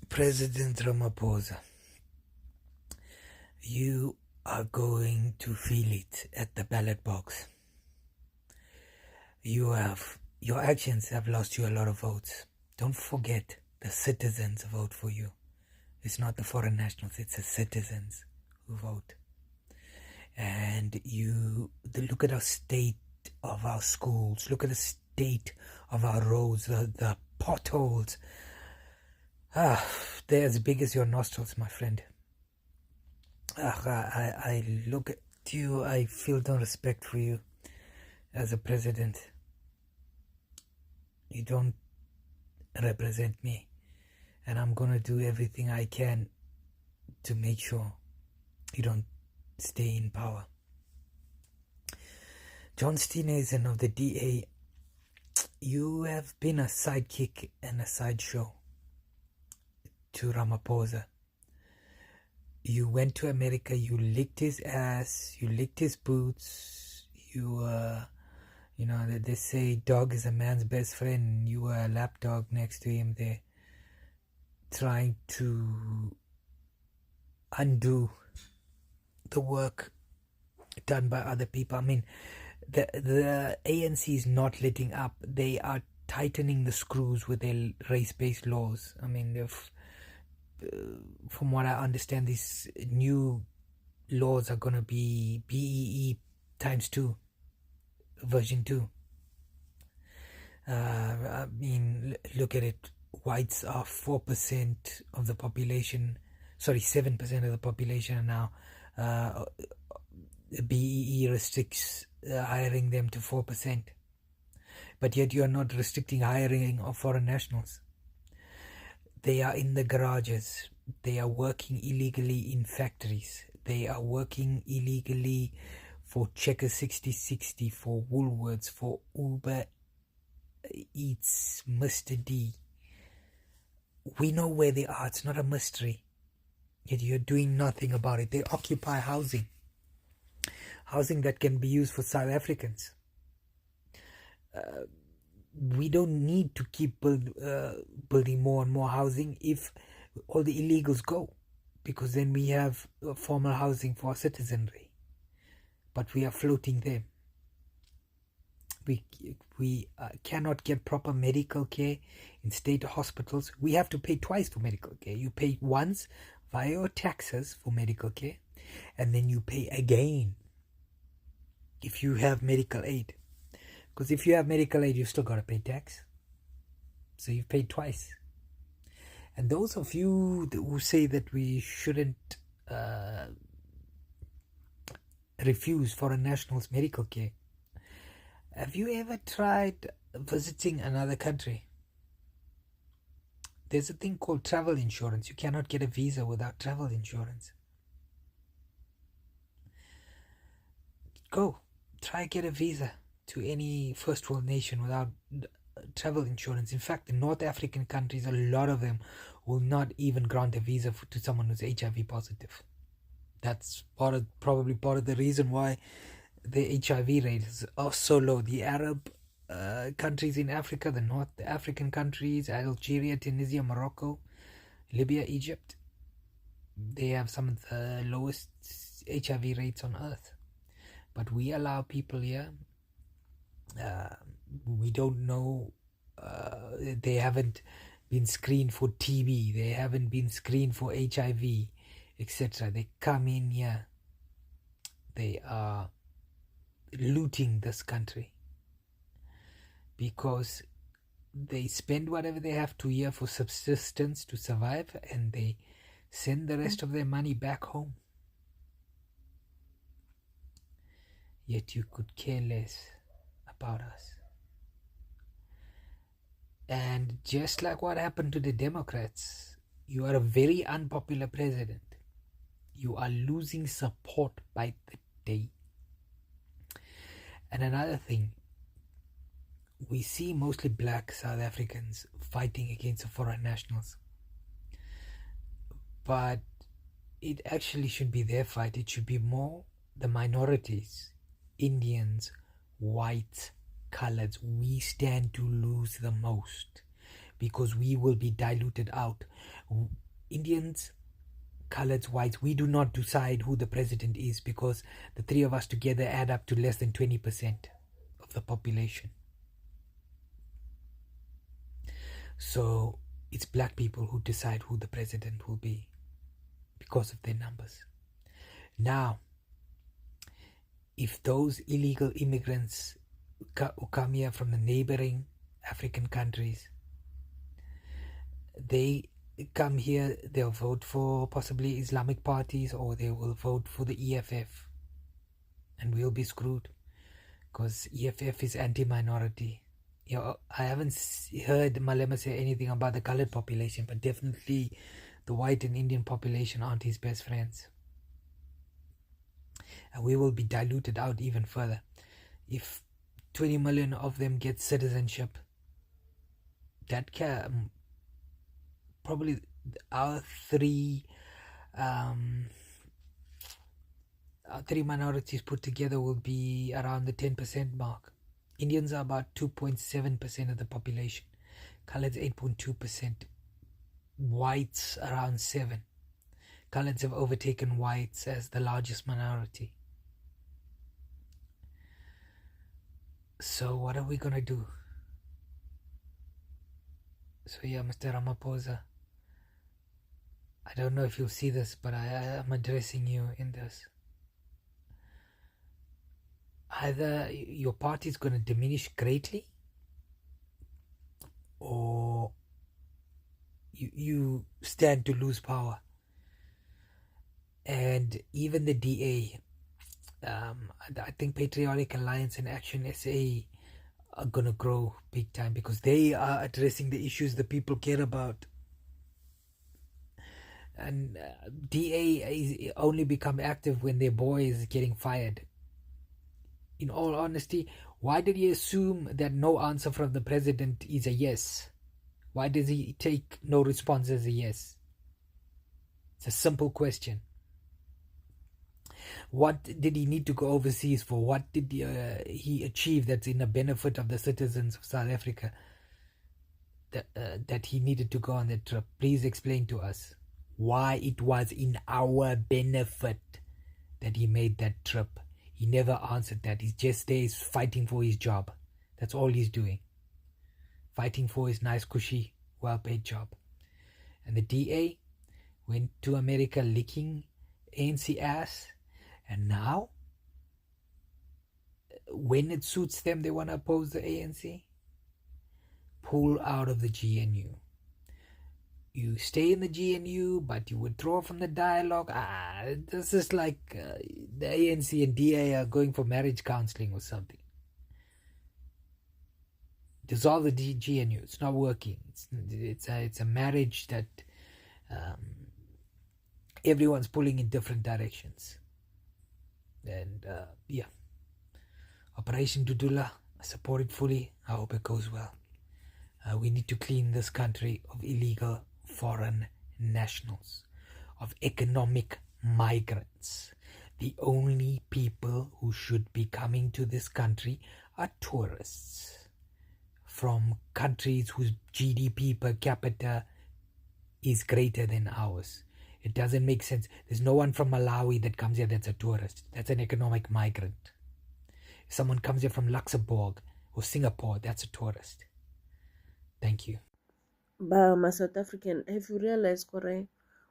President Ramaphosa, you are going to feel it at the ballot box. Your actions have lost you a lot of votes. Don't forget the citizens vote for you. It's not the foreign nationals, it's the citizens who vote. And look at the state of our schools, look at the state of our roads, the potholes. They're as big as your nostrils, my friend. I look at you, I feel no respect for you as a president. You don't represent me, and I'm gonna do everything I can to make sure you don't stay in power. John Steenhuisen of the DA, you have been a sidekick and a sideshow to Ramaphosa. You went to America, you licked his ass, you licked his boots, they say dog is a man's best friend. You were a lapdog next to him there, trying to undo the work done by other people. I mean, the ANC is not letting up. They are tightening the screws with their race-based laws. I mean, from what I understand, these new laws are going to be BEE times 2, version 2. I mean, look at it. Whites are 4% of the population. Sorry, 7% of the population now. The BEE restricts hiring them to 4%. But yet you are not restricting hiring of foreign nationals. They are in the garages. They are working illegally in factories. They are working illegally for Checker 6060, for Woolworths, for Uber Eats, Mr. D. We know where they are. It's not a mystery. Yet you're doing nothing about it. They occupy housing. Housing that can be used for South Africans. We don't need to keep building more and more housing if all the illegals go, because then we have formal housing for our citizenry, but we are floating them. We cannot get proper medical care in state hospitals. We have to pay twice for medical care. You pay once via your taxes for medical care, and then you pay again if you have medical aid. Because if you have medical aid, you've still got to pay tax. So you've paid twice. And those of you who say that we shouldn't refuse foreign nationals medical care, have you ever tried visiting another country? There's a thing called travel insurance. You cannot get a visa without travel insurance. Go, try get a visa to any first world nation without travel insurance. In fact, the North African countries, a lot of them will not even grant a visa to someone who's HIV positive. That's probably part of the reason why the HIV rates are so low. The Arab countries in Africa, the North African countries, Algeria, Tunisia, Morocco, Libya, Egypt, they have some of the lowest HIV rates on earth. But we allow people here. We don't know. They haven't been screened for TB. They haven't been screened for HIV, etc. They come in here. They are looting this country because they spend whatever they have to here for subsistence to survive, and they send the rest of their money back home. Yet you could care less about us. And just like what happened to the Democrats, you are a very unpopular president. You are losing support by the day. And another thing, we see mostly black South Africans fighting against the foreign nationals. But it actually should be their fight. It should be more the minorities, Indians, whites, coloreds. We stand to lose the most because we will be diluted out. Indians, coloreds, whites, we do not decide who the president is, because the three of us together add up to less than 20% of the population. So it's black people who decide who the president will be because of their numbers. Now, if those illegal immigrants who come here from the neighboring African countries, they come here, they'll vote for possibly Islamic parties, or they will vote for the EFF, and we'll be screwed, because EFF is anti-minority. You know, I haven't heard Malema say anything about the colored population, but definitely the white and Indian population aren't his best friends. And we will be diluted out even further. If 20 million of them get citizenship, that can probably our three minorities put together will be around the 10% mark. Indians are about 2.7% of the population. Coloreds 8.2%. Whites around 7%. Coloreds have overtaken whites as the largest minority. So what are we gonna do? So yeah, Mr. Ramaphosa, I don't know if you'll see this, but I am addressing you in this. Either your party is going to diminish greatly, or you stand to lose power. And even the DA, I think Patriotic Alliance and Action SA are going to grow big time, because they are addressing the issues the people care about. And DA is only become active when their boy is getting fired. In all honesty, why did he assume that no answer from the president is a yes? Why does he take no response as a yes? It's a simple question. What did he need to go overseas for? What did he achieve that's in the benefit of the citizens of South Africa that he needed to go on that trip? Please explain to us why it was in our benefit that he made that trip. He never answered that. He's just there, he's fighting for his job. That's all he's doing. Fighting for his nice, cushy, well-paid job. And the DA went to America licking ANC ass. And now, when it suits them, they want to oppose the ANC. Pull out of the GNU. You stay in the GNU, but you withdraw from the dialogue. This is like the ANC and DA are going for marriage counseling or something. Dissolve the GNU. It's not working. It's a marriage that everyone's pulling in different directions. And yeah, Operation Dudula, I support it fully. I hope it goes well. We need to clean this country of illegal foreign nationals, of economic migrants. The only people who should be coming to this country are tourists from countries whose GDP per capita is greater than ours. It doesn't make sense. There's no one from Malawi that comes here that's a tourist. That's an economic migrant. If someone comes here from Luxembourg or Singapore, that's a tourist. Thank you. But South African, have you realized, correct?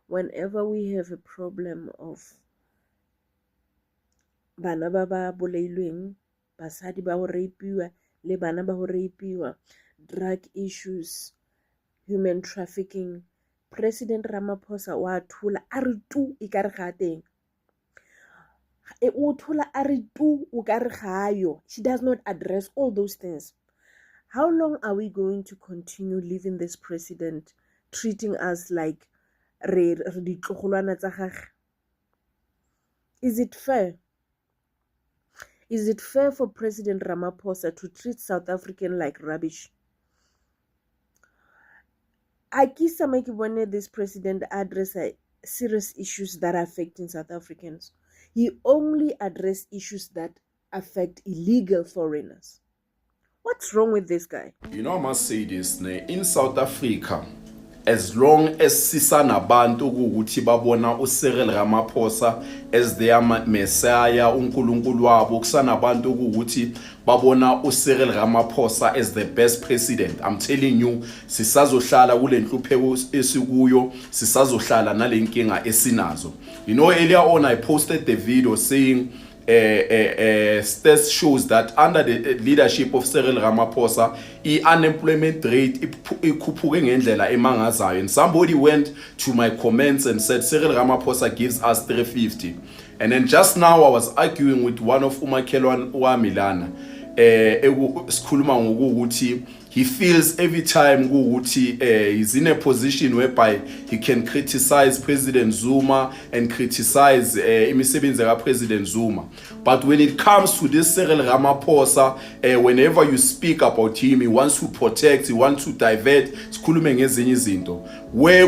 Whenever we have a problem of bana ba ba bolailweng, basadi ba ho rapiwa, le bana ba ho rapiwa, drug issues, human trafficking, President Ramaphosa wa thula a re tu ikare ga teng. O thula a re tu o kare ga yo. She does not address all those things. How long are we going to continue leaving this president treating us like re ditlogolwana tsa gagwe? Is it fair? Is it fair for President Ramaphosa to treat South African like rubbish? I kiss this president address serious issues that are affecting South Africans. He only addressed issues that affect illegal foreigners. What's wrong with this guy? You know, I must say this, in South Africa, as long as sisanabantu ukuthi babona uCyril Ramaphosa as their messiah, uNkulunkulu wabo, kusanabantu ukuthi babona uCyril Ramaphosa as the best president. I'm telling you, sisazohlala kule nhlupheko esikuyo, sisazohlala nalenkinga esinazo. You know, earlier on I posted the video saying stats shows that under the leadership of Cyril Ramaphosa, unemployment rate ikhuphuke ngendlela emangazayo. And somebody went to my comments and said Cyril Ramaphosa gives us 350. And then just now I was arguing with one of umakhelwane wami lana sikhuluma ngokuthi he feels every time he's in a position whereby he can criticize President Zuma and criticize imisebenzi ka President Zuma. But when it comes to this Cyril Ramaphosa, whenever you speak about him, he wants to protect, he wants to divert, sikhulume ngezinye izinto. Where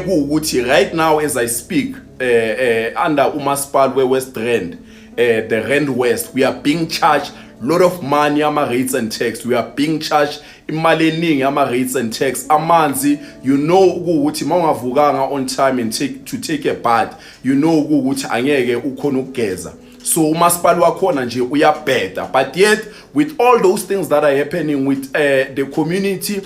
right now as I speak, under umasipala West Rand, the Rand West, we are being charged lot of money ama rates and tax. We are being charged imali eningi ama rates and tax. Amanzi, you know ukuthi mawungavukanga on time and take a bath, you know ukuthi angeke ukhona ukugeza. So umasipala wakhona nje uyabheda. But yet with all those things that are happening with the community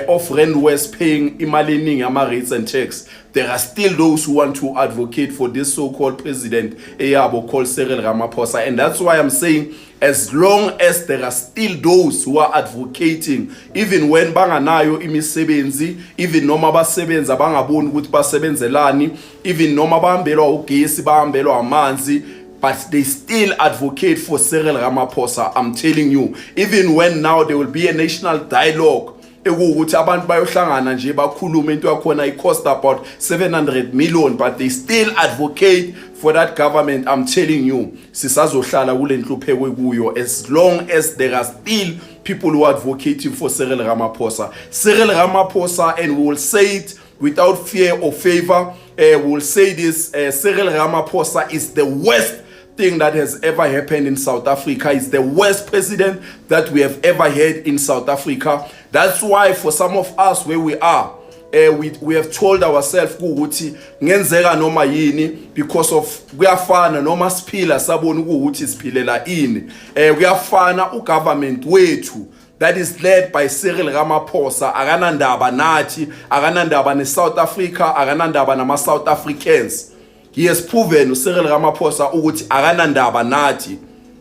of Rand West paying imali eningi ama rates and tax, there are still those who want to advocate for this so-called president eyabo called Cyril Ramaphosa. And that's why I'm saying as long as there are still those who are advocating, even when banganayo imisebenzi, even noma basebenza bangaboni ukuthi basebenzelani, even noma bahambelwa ugesi bahambelwa amanzi, but they still advocate for Cyril Ramaphosa. I'm telling you, even when now there will be a national dialogue ukuthi abantu bayohlangana nje bakhulume into yakhona it cost about 700 million, but they still advocate for that government. I'm telling you, sisazohlala kule nhlupheko kuyo as long as there are still people who are advocating for Cyril Ramaphosa. Cyril Ramaphosa, and we will say it without fear or favor, we will say this, Cyril Ramaphosa is the worst thing that has ever happened in South Africa. Is the worst president that we have ever had in South Africa. That's why for some of us where we are, we have told ourselves ukuthi ngenzeka noma yini, because of kuyafana noma siphila sabona ukuthi siphilela ini. Kuyafana ugovernment wethu that is led by Cyril Ramaphosa akanandaba nathi, akanandaba ne-South Africa, akanandaba nama-South Africans. He has proven Cyril Ramaphosa ukuthi akanandaba nathi.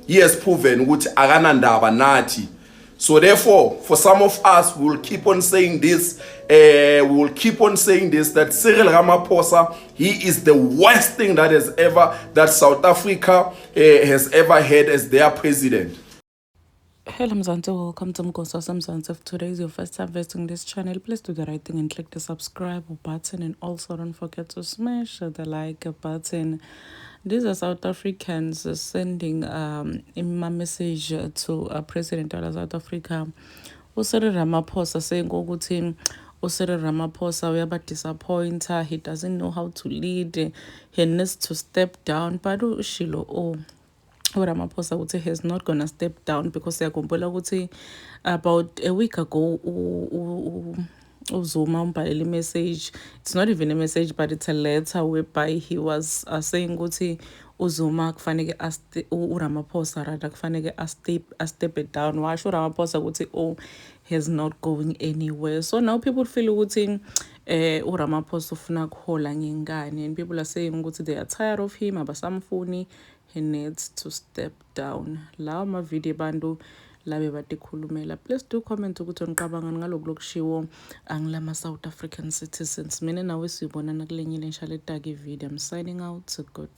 He has proven ukuthi akanandaba nathi. So therefore, for some of us, we will keep on saying this. That Cyril Ramaphosa, he is the worst thing that South Africa has ever had as their president. Hello Mzansi, welcome to Mgosa Mzansi. If today is your first time visiting this channel, please do the right thing and click the subscribe button, and also don't forget to smash the like button. These are South Africans sending a message to President of South Africa, Cyril Ramaphosa, saying ukuthi Cyril Ramaphosa we are disappointed, he doesn't know how to lead, he needs to step down. But Shilo Ramaphosa would say he's not gonna step down, because about a week ago Zuma umbhalele message. It's not even a message, but it's a letter whereby he was saying ukuthi uZuma kufanele uRamaphosa rather kufanele step it down. Washo Ramaphosa ukuthi he's not going anywhere. So now people feel ukuthi uRamaphosa ufuna kuhola ngengane, and people are saying ukuthi they are tired of him, abasamfuni, he needs to step down. Lawa ma video bandu labe batikhulumela. Please do comment ukuthi niqabanga ngalokho lokushiwo angilama South African citizens. Mina nawe sibonana kulenye inshallah tag video. I'm signing out. So good.